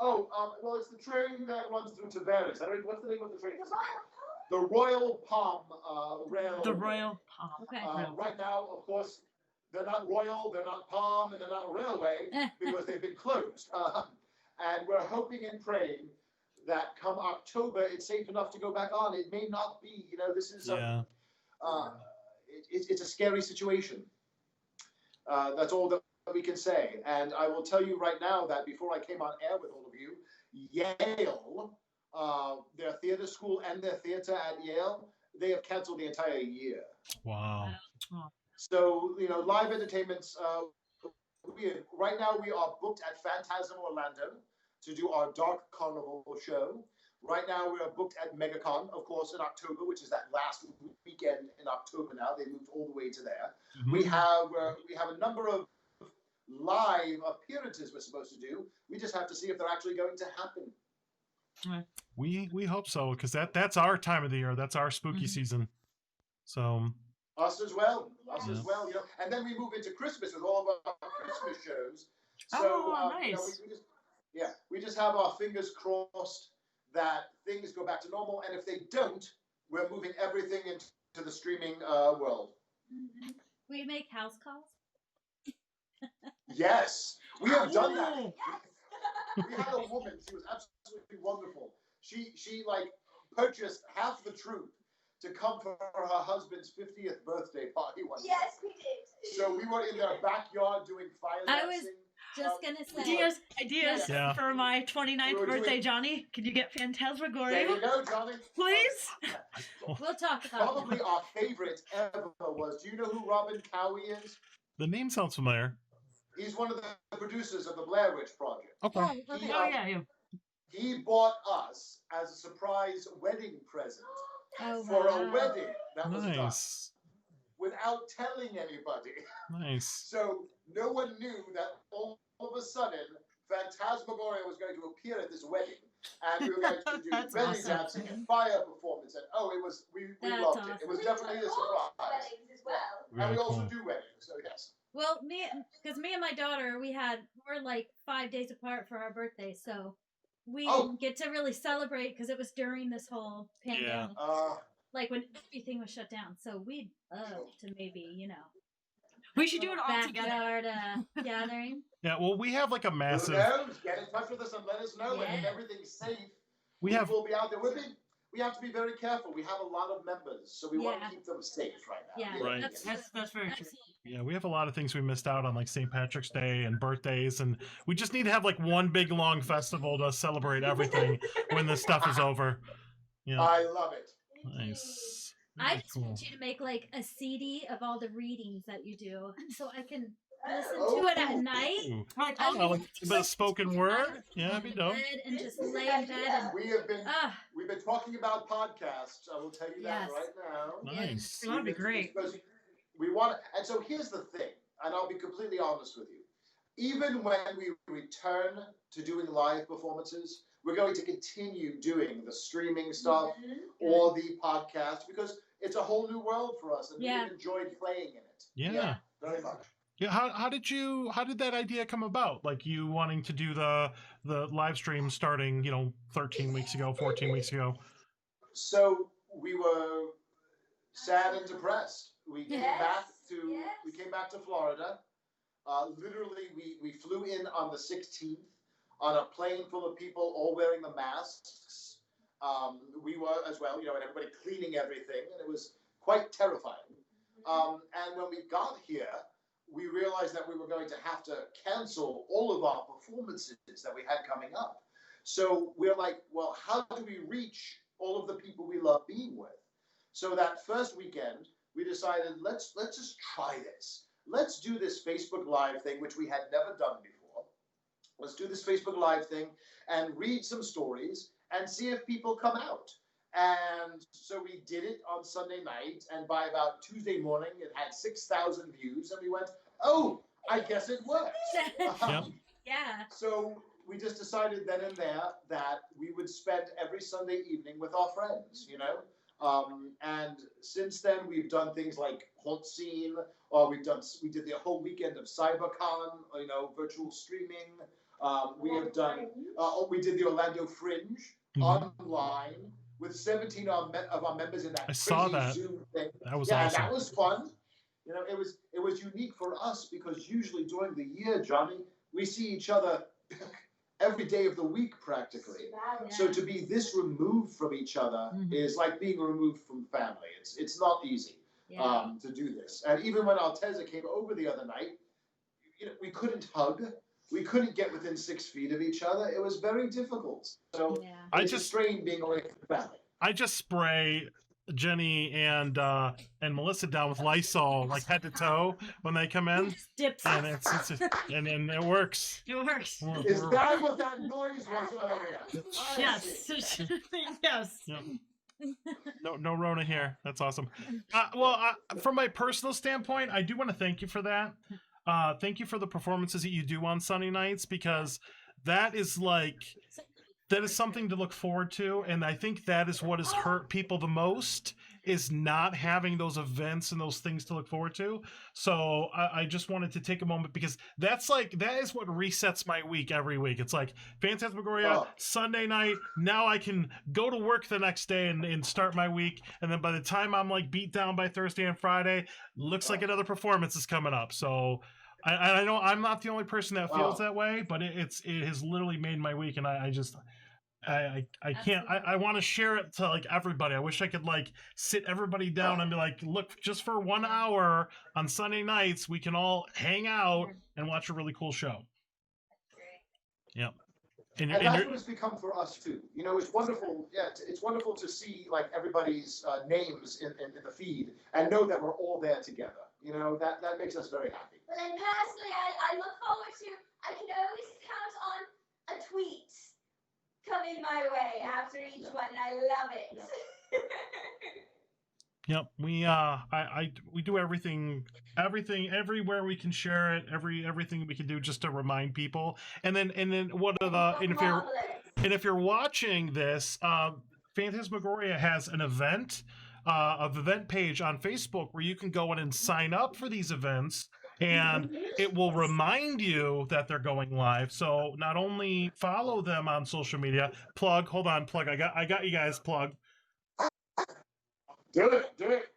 Oh, well, it's the train that runs through Tavares. What's the name of the train? The Royal Palm Rail. The Royal Palm. Okay. Right now, of course, they're not royal, they're not palm, and they're not a railway because they've been closed. And we're hoping and praying that come October, it's safe enough to go back on. It may not be. This is Yeah. it's a scary situation. That's all that we can say. And I will tell you right now that before I came on air with all of you, Yale, their theater school and their theater at Yale, they have canceled the entire year. Wow. So, live entertainments, right now we are booked at Phantasm Orlando to do our Dark Carnival show. Right now, we're booked at MegaCon, of course, in October, which is that last weekend in October now. They moved all the way to there. Mhm. We have a number of live appearances we're supposed to do. We just have to see if they're actually going to happen. We hope so, because that's our time of the year. That's our spooky season. So Us as well. Yeah. As well, And then we move into Christmas with all of our Christmas shows. So, Oh, you know, nice. we just have our fingers crossed that things go back to normal. And if they don't, we're moving everything into the streaming world. We make house calls. Yes, we have done that. We had a woman. She was absolutely wonderful. She like purchased half the troop to come for her husband's 50th birthday party one year. Yes, we did. So we were in their backyard doing fire I was dancing. just gonna say. Ideas Yeah. for my 29th We were birthday, doing- Johnny. Can you get There Phantasmagoria? you go, Johnny. Please? We'll talk about Probably that. our favorite ever was. Do you know who Robin Cowie is? the name sounds familiar. He's one of the producers of the Blair Witch Project. Okay. Oh, okay. He, Oh, yeah. he bought us as a surprise wedding present Oh, for wow. a wedding that was done Nice. without telling anybody. Nice. So no one knew that all of a sudden Phantasmagoria was going to appear at this wedding, and we were going to do That's belly awesome. dancing and fire performance, and we That's loved it. It was We definitely a perform surprise. weddings as well. And Very we also cool. do weddings, so yes. Well, because me and my daughter, we're like 5 days apart for our birthday, so we Oh. didn't get to really celebrate because it was during this whole pandemic, like when everything was shut down. So we'd love to maybe, We should do it all together. backyard gathering. Yeah. Well, we have like a Who massive. knows? Get in touch with us and let us know. And if Yeah. everything's safe, We have. will be out there. We have to be very careful. We have a lot of members, so we want Yeah. to keep them safe right now. Yeah, Right. That's very true. Absolutely. Yeah, we have a lot of things we missed out on, like St. Patrick's Day and birthdays, and we just need to have like one big long festival to celebrate everything when this stuff is over. Yeah. I love it. Nice. I Very just cool. want you to make like a CD of all the readings that you do, so I can listen Oh, to it at cool. night. Ooh. Like, I Oh, like a bit of spoken word. Yeah, that'd be in dope. bed and just lay in bed and We've been talking about podcasts. I will tell you that Yes. right now. Nice. That'd be great. Because we want, and so here's the thing, and I'll be completely honest with you. Even when we return to doing live performances, we're going to continue doing the streaming stuff or the podcast because it's a whole new world for us, and Yeah. we enjoyed playing in it. Yeah. Very much. Yeah. How did that idea come about? Like you wanting to do the live stream starting, 13 weeks ago, 14 weeks ago. So we were sad and depressed. We came Yes, back to Florida. Literally, we flew in on the 16th on a plane full of people all wearing the masks. We were as well, and everybody cleaning everything, and it was quite terrifying. And when we got here, we realized that we were going to have to cancel all of our performances that we had coming up. So we're like, well, how do we reach all of the people we love being with? So that first weekend, we decided, let's just try this. Let's do this Facebook Live thing, which we had never done before. Let's do this Facebook Live thing and read some stories and see if people come out. And so we did it on Sunday night, and by about Tuesday morning, it had 6,000 views, and we went, oh, I guess it works. Yep. Yeah. So we just decided then and there that we would spend every Sunday evening with our friends, and since then we've done things like HauntScene, or we did the whole weekend of CyberCon, virtual streaming. We have done, we did the Orlando Fringe online with 17 of our members in that I crazy saw that. Zoom thing. That was Yeah, awesome. that was fun. It was unique for us because usually during the year, Johnny, we see each other every day of the week practically. So to be this removed from each other is like being removed from family. It's not easy to do this. And even when Alteza came over the other night, we couldn't hug. We couldn't get within 6 feet of each other. It was very difficult. So I it's a just- strain being away from family. I just spray Jenny and Melissa down with Lysol, like head to toe, when they come in, Dips. and and it works. It works. Is that what that noise was earlier? Yes. Yes. Yeah. No Rona here. That's awesome. From my personal standpoint, I do want to thank you for that. Thank you for the performances that you do on Sunday nights, because that is something to look forward to, and I think that is what has hurt people the most, is not having those events and those things to look forward to. So I just wanted to take a moment, because that is what resets my week every week. It's like Phantasmagoria, Sunday night, now I can go to work the next day and start my week, and then by the time I'm like beat down by Thursday and Friday, looks like another performance is coming up. So I know I'm not the only person that feels that way, but it has literally made my week, and I can't. I want to share it to like everybody. I wish I could like sit everybody down and be like, look, just for 1 hour on Sunday nights, we can all hang out and watch a really cool show. Yep. And that's what it's become for us too. You know, it's wonderful. Yeah, it's wonderful to see like everybody's names in the feed and know that we're all there together. You know, that makes us very happy. But then personally, I look forward to, I can always count on a tweet coming my way after each one, and I love it. Yep, we do everything everywhere we can share it, everything we can do just to remind people. And then if you're watching this, Phantasmagoria has an event page on Facebook where you can go in and sign up for these events, and it will remind you that they're going live. So not only follow them on social media, plug. I got you guys. Plug. Do it.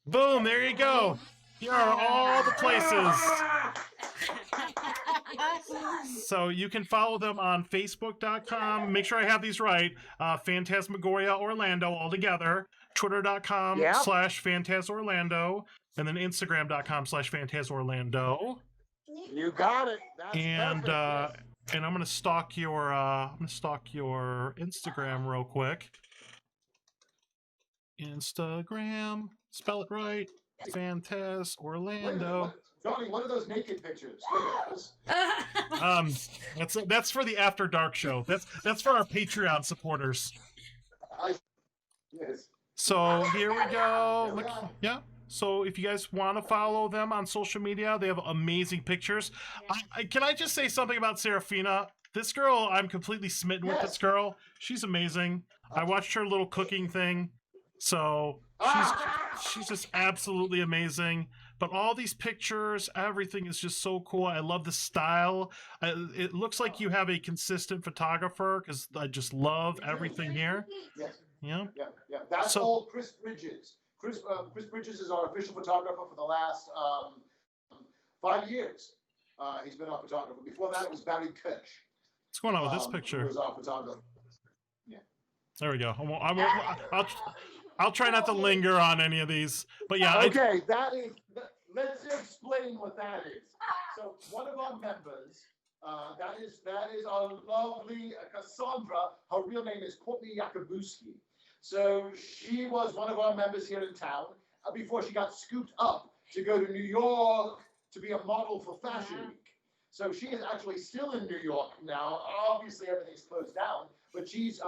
Boom! There you go. Here are all the places. So you can follow them on Facebook.com. Make sure I have these right. Phantasmagoria Orlando all together. Twitter.com/PhantasOrlando. And then Instagram.com/PhantasOrlando. You got it. That's and perfect. And I'm gonna stalk your Instagram real quick. Instagram, spell it right. Phantas Orlando. Johnny, what are those naked pictures? That's for the After Dark show. That's for our Patreon supporters. Yes. So here we go. Yeah. So if you guys want to follow them on social media, they have amazing pictures. Can I just say something about Serafina? This girl, I'm completely smitten with this girl. She's amazing. I watched her little cooking thing. So she's just absolutely amazing. But all these pictures, everything is just so cool. I love the style. It looks like you have a consistent photographer, because I just love everything here. Yes. Yeah. Yeah. That's all Chris Bridges. Chris Bridges is our official photographer for the last 5 years. He's been our photographer. Before that, it was Barry Kirsch. What's going on with this picture? Who was our photographer. Yeah. There we go. I'll try not to linger on any of these, but yeah. Okay, let's explain what that is. So one of our members, that is our lovely Cassandra. Her real name is Courtney Yakubuski. So she was one of our members here in town before she got scooped up to go to New York to be a model for Fashion Week. So she is actually still in New York now. Obviously, everything's closed down, but she's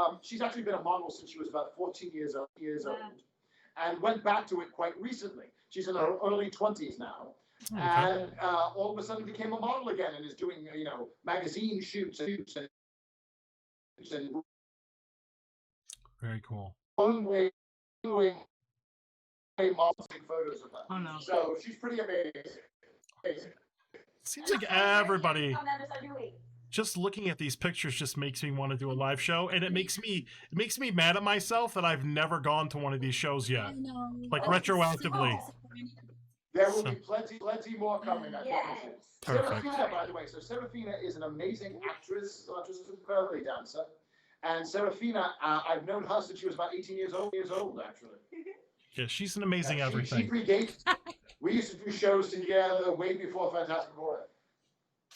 actually been a model since she was about 14 years old, and went back to it quite recently. She's in her early 20s now, and all of a sudden became a model again and is doing magazine shoots and very cool. Doing modeling photos of her. Oh no! So she's pretty amazing. Seems like everybody, just looking at these pictures just makes me want to do a live show, and it makes me mad at myself that I've never gone to one of these shows yet, like retroactively. There will be plenty more coming. Yes. Serafina, by the way, so Serafina is an amazing actress, incredibly dancer, and Serafina, I've known her since she was about 18 years old actually. Yeah, she's an amazing everything. She predates. We used to do shows together way before Phantasmagoria.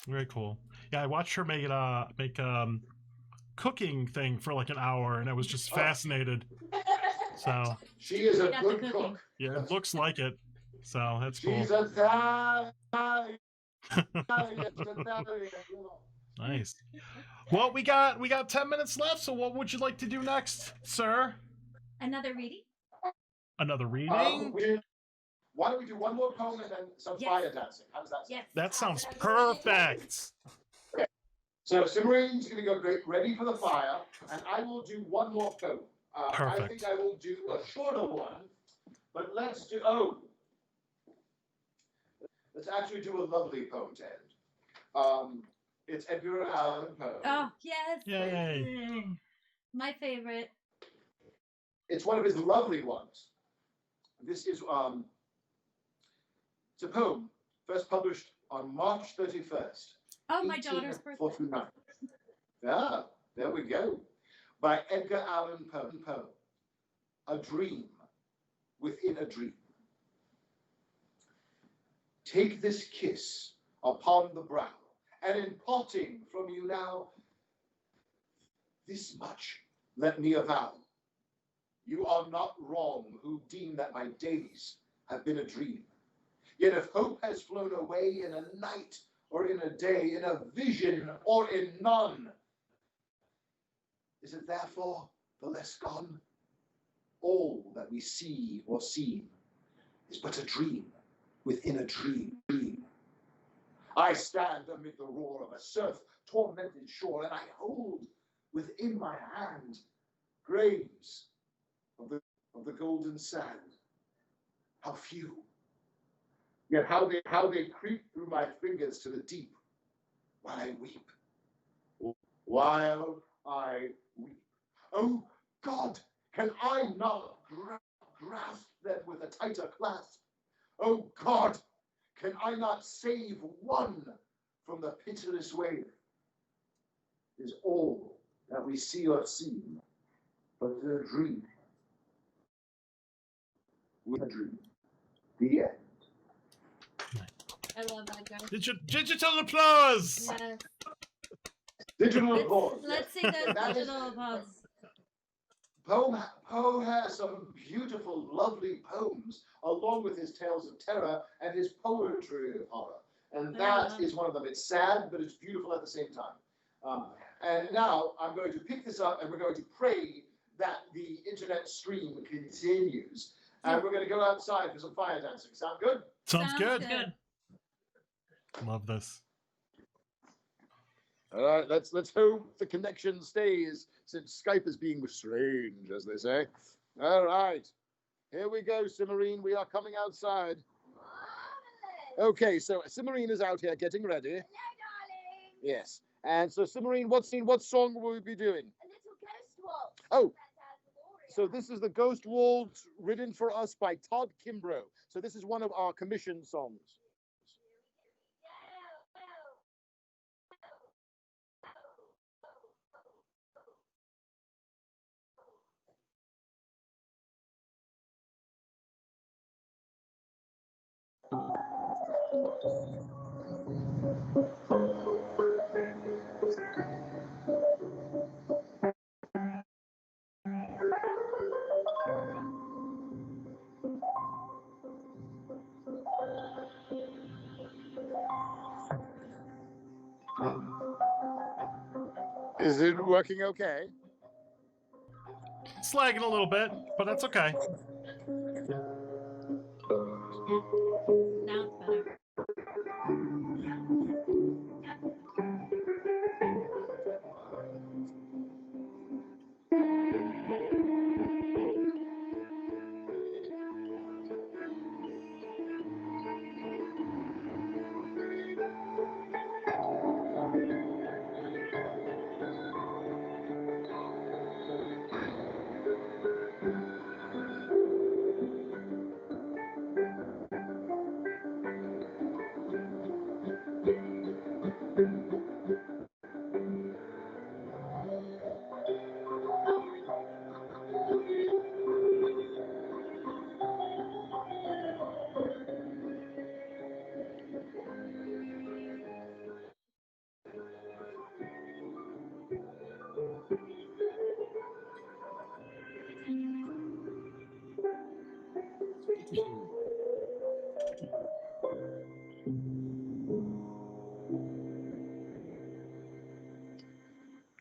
Very cool. Yeah, I watched her make cooking thing for like an hour, and I was just fascinated. So She is a She got the good cooking. cook. yeah, it looks like it. So that's cool. She's a Italian. Nice. Well, we got 10 minutes left. So what would you like to do next, sir? Another reading? Another reading? Why don't we do one more poem and then some Yes. fire dancing? How does that sound? Yes. That sounds perfect. So Simarine's going to go ready for the fire, and I will do one more poem. I Perfect. think I will do a shorter one, but let's actually do a lovely poem to end. It's Edgar Allan Poe. Oh, yes. Yay. My favorite. It's one of his lovely ones. This is it's a poem first published on March 31st. Oh, my daughter's birthday. 1849. Yeah, there we go. By Edgar Allan Poe. A dream within a dream. Take this kiss upon the brow, and in parting from you now, this much let me avow. You are not wrong who deem that my days have been a dream. Yet if hope has flown away in a night or in a day, in a vision or in none, is it therefore the less gone? All that we see or seem is but a dream within a dream. I stand amid the roar of a surf-tormented shore, and I hold within my hand graves of the golden sand. How few! Yet how they creep through my fingers to the deep, while I weep. While I weep. Oh God, can I not grasp them with a tighter clasp? Oh God, can I not save one from the pitiless wave? Is all that we see or seem but a dream? With a dream. The end. I love that guy. Digital applause. Yes. Digital applause. Let's see those That is- digital applause. Poe has some beautiful, lovely poems, along with his tales of terror and his poetry of horror. And that is one of them. It's sad, but it's beautiful at the same time. And now I'm going to pick this up, and we're going to pray that the internet stream continues. And we're going to go outside for some fire dancing. Sound good? Sounds good. Good. Love this. All right, let's hope the connection stays, since Skype is being strange, as they say. All right, here we go, Simmarine. We are coming outside. Okay, so Simmarine is out here getting ready. Hello, darling. Yes, and so Simmarine, what song will we be doing? A little ghost waltz. Oh, Phantasmagoria. so this is the Ghost Waltz written for us by Todd Kimbrough. So this is one of our commissioned songs. Is it working okay? It's lagging a little bit, but that's okay. Now it's better.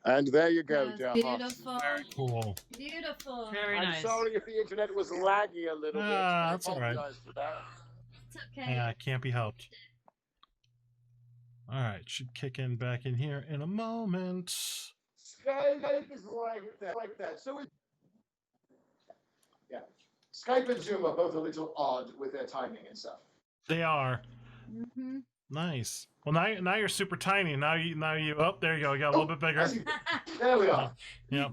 And there you go, That's dear heart. beautiful. Very cool. Beautiful. Very I'm nice. sorry if the internet was laggy a little bit. I That's all right. apologize for that. It's okay. Yeah, it can't be helped. All right, should kick in back in here in a moment. Skype is like that. So yeah, Skype and Zoom are both a little odd with their timing and stuff. They are Mm-hmm. nice. Well, now you're super tiny. Now you. Oh, there you go. You got a little bit bigger. There we are. Yeah.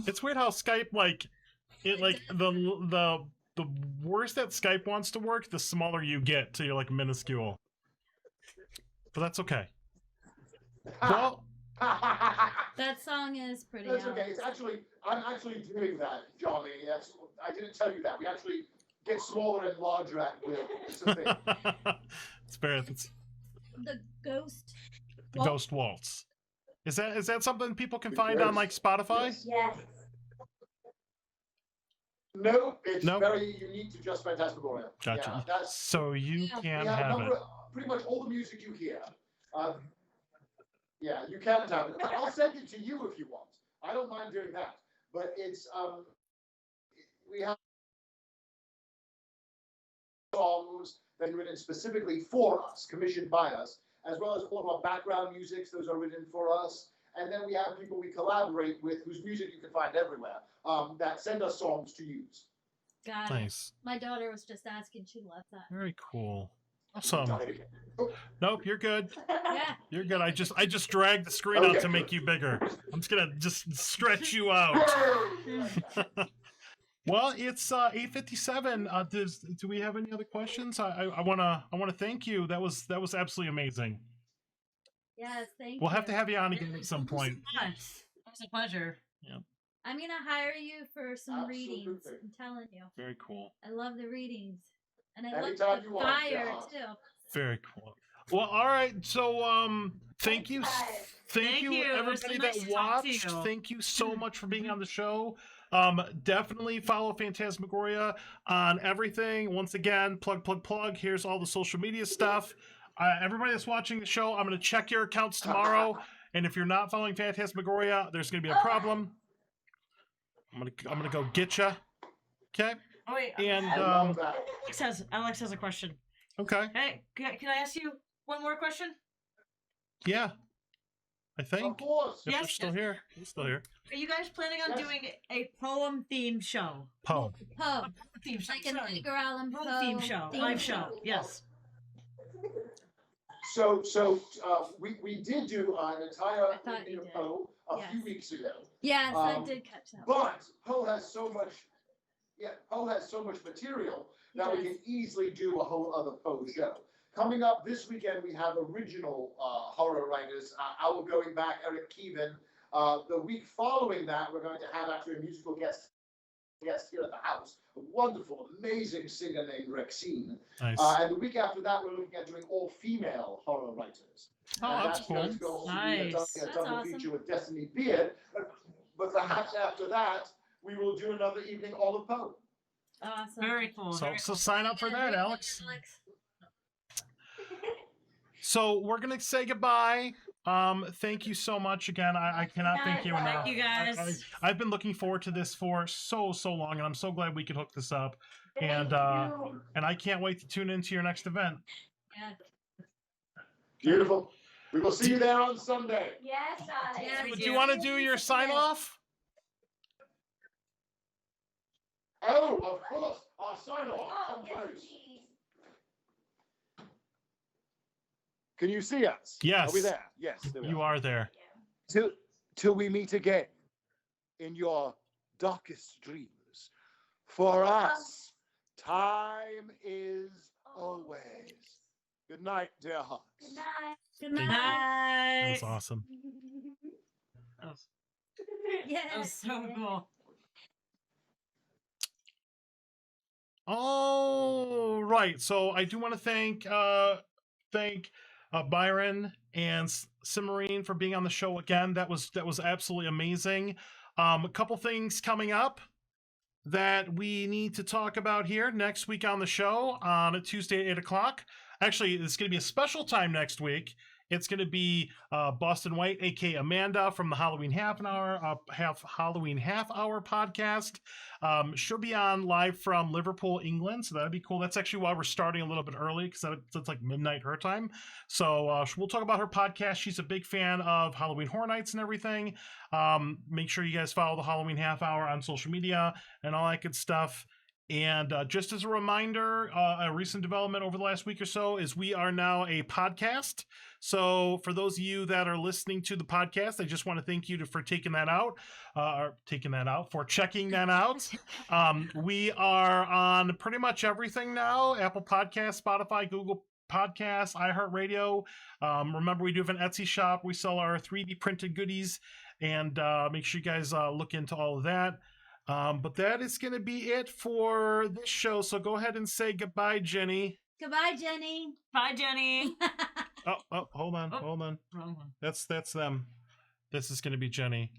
It's weird how Skype the worse that Skype wants to work, the smaller you get till you're like minuscule. But that's okay. Well, That song is pretty. That's okay. Alex. I'm actually doing that, Johnny. I didn't tell you that. We actually get smaller and larger at will. It's a thing. it's fair. It's The ghost. the Ghost Waltz. Is that something people can find on like Spotify? Yes. No, it's Nope. very unique to just Phantasmagoria. Gotcha. Yeah, that's, So you Yeah. can't we have a have number it. pretty much all the music you hear. Yeah, you can have it. I'll send it to you if you want. I don't mind doing that. But it's we have songs that are written specifically for us, commissioned by us, as well as all of our background musics. Those are written for us. And then we have people we collaborate with whose music you can find everywhere that send us songs to use. Got it. Nice. My daughter was just asking. She loves that. Very cool. Awesome. Johnny. Nope, you're good. Yeah. You're good. I just dragged the screen out Okay. to make you bigger. I'm just gonna just stretch you out. Well, it's 8:57. Do we have any other questions? I wanna thank you. That was absolutely amazing. Yes. Thank We'll you. have to have you on again at some point. Yes. It was a pleasure. I'm gonna hire you for some readings. Absolutely. I'm telling you. Very cool. I love the readings, and I love Anytime the you want, fire yeah. too. Very cool. Well, all right. So, thank you, Thank you. It was everybody nice that to talk to watched. you. Thank you so much for being on the show. Definitely follow Phantasmagoria on everything. Once again, plug. Here's all the social media stuff. Everybody that's watching the show, I'm going to check your accounts tomorrow, and if you're not following Phantasmagoria, there's going to be a problem. I'm gonna go get you. Okay. Oh wait, And I love that. Alex has a question. okay. Hey, can I ask you one more question? Yeah. I Of think. course. If Yes, they're still yes. here. They're still here. Are you guys planning on Yes. doing a poem themed show? Poem. Poe, Theme show. like an sorry. Edgar Allan Poe Poem theme show. Live show. Yes. So we did do an entire I thought evening you of did. Poe a few Yes. weeks ago. Yes, I Um, did catch that. But Poe has so much, Poe has so much material that we Yes. can easily do a whole other Poe show. Coming up this weekend, we have original horror writers, Our Going Back, Eric Keevan. The week following that, we're going to have actually a musical guest here at the house, a wonderful, amazing singer named Rexine. Nice. And the week after that, we're looking at doing all female horror writers. Oh, And that's going to cool. also be Nice. a That's double awesome. feature with Destiny Beard. But perhaps after that, we will do another evening all of Poe. Awesome. Very cool. So, very so cool. sign up for that, Alex. So we're gonna say goodbye. Thank you so much again. I cannot thank you enough. Thank you guys. I've been looking forward to this for so long, and I'm so glad we could hook this up. And Thank you. and I can't wait to tune into your next event. Yeah. Beautiful. We will see you there on Sunday. Yes, Alex. Yes. Do you want to do your sign off? Oh, of course. Our sign Oh, off. yes, please. Can you see us? Yes. Are we there? Yes. There we You are there. Till we meet again in your darkest dreams. For us, time is always. Good night, dear hearts. Good night. Good Thank you. night. That was awesome. That was Yes. so cool. All right. So I do want to thank Byron and Cimarine for being on the show again. That was absolutely amazing. A couple things coming up that we need to talk about here next week on the show on a Tuesday at 8 o'clock. Actually, it's going to be a special time next week. It's going to be Boston White, aka Amanda, from the Halloween Half Hour podcast. She'll be on live from Liverpool, England, so that'd be cool. That's actually why we're starting a little bit early, because it's like midnight her time. So we'll talk about her podcast. She's a big fan of Halloween Horror Nights and everything. Make sure you guys follow the Halloween Half Hour on social media and all that good stuff. And just as a reminder, a recent development over the last week or so is we are now a podcast. So for those of you that are listening to the podcast, I just want to thank you for taking that out, for checking that out. We are on pretty much everything now: Apple Podcasts, Spotify, Google Podcasts, iHeartRadio. Remember, we do have an Etsy shop. We sell our 3D printed goodies, and make sure you guys look into all of that. But that is going to be it for this show. So go ahead and say goodbye, Jenny. Goodbye, Jenny. Bye, Jenny. Hold on. Wrong one. That's them. This is going to be Jenny.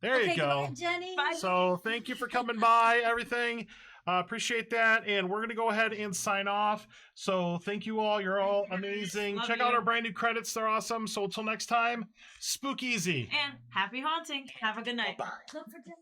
There you go. Goodbye, Jenny. Bye. So thank you for coming by, everything. Appreciate that. And we're going to go ahead and sign off. So thank you all. You're all amazing. Love Check you. out our brand new credits. They're awesome. So until next time, spook easy. And happy haunting. Have a good night. Bye. Look for Jenny.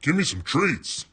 Give me some treats.